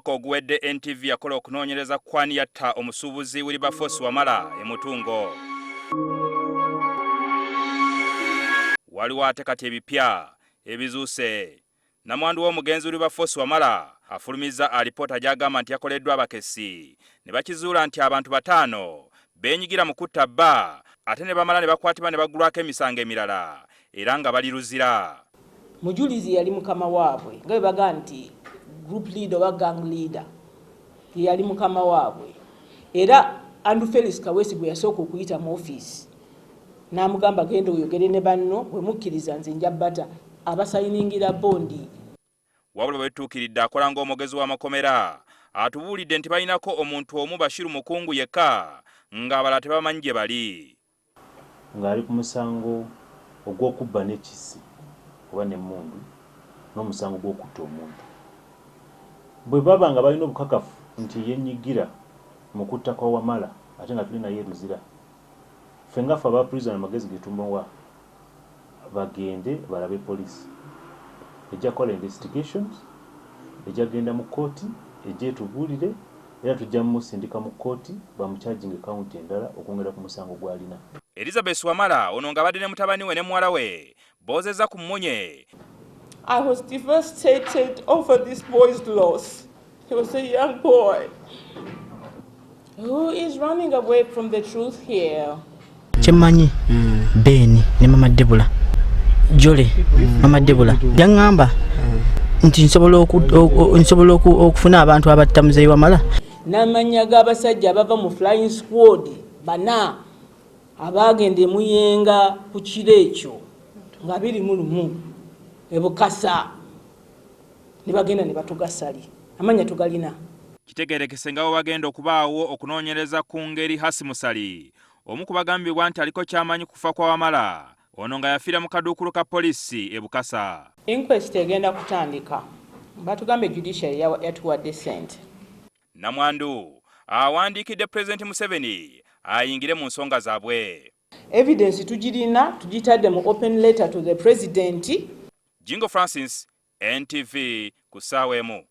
Omwaka oguwedde NTV yakola okunoonyereza ku kwani yatta omusuubuzi Wilberforce Wamala e Mutungo. Waliwo ate kati ebipya ebizuuse. Namwandu w'omugenzi Wilberforce Wamala afulumizza alipoota gy'agamba nti yakoleddwa abakessi ne bakizuula nti abantu 5 beenyigira mu kutta bba ate ne bamala ne bakwatibwa ne baggulwako emisango emirala era nga bali luzira. Mujulizi yali mukama waabwe nga baga nti group leader wa gang leader yali mukama waabwe era Andrew Felix Kaweesi yasooka okuyita mu office n'amugamba genda oyogere ne banno bwe mukkiriza nze njabbata abasayiningira bondi. Wabula bwe tuukiridde akola ng'omugezi w'amakomera atubuulidde nti balinako omuntu omu Bashiru Mukungu yekka ng'abalala tebamanyi gye bali. Ng'ali ku musango ogw'okubba n'ekisi oba n'emmundu n'omusango gw'okutta omuntu. Bwe baba nga balina obukakafu nti yennyigira mu kutta kwa Wamala ate nga tuli naye luzira, ffe nga ffe aba prison amagezi ge tumuwa bagende balabe poliisi ejja kola investigations, ejja genda mu kkooti ejja etubuulire era tujja musindika mu kkooti bamukyajinga kawunti endala okwongera ku musango gw'alina. Elizabeth Wamala ono ng'abadde ne mutabani we ne muwala we boozezza ku mmunye. I was devastated over this boy's loss. He was a young boy who is running away from the truth here. Chemanyi Beni ne Mama Debula Jole Mama Debula yangamba nti nsobola okufuna abantu abatta muzeeyi Wamala. N'amannya g'abasajja abava mu flying squad bana abagende muyenga ku kiro ekyo nga 21 e Bukasa ne bagenda ne batugasali amanya tugalina. Kitegeerekese nga bagenda okubaawo okunoonyereza ku ngeri Hasi Musali omu ku bagambibwa nti aliko ky'amanyi kufa kwa Wamala ono nga yafiira mu kaduukulu ka poliisi e Bukasa. Inquest egenda kutandika batugambe judiciary yatuwadde ssente. Namwandu awandiikidde President Museveni ayingire mu nsonga zaabwe. Evidence tugirina tugitadde mu open letter to the president. Jingo Francis, NTV ku ssaawa emu.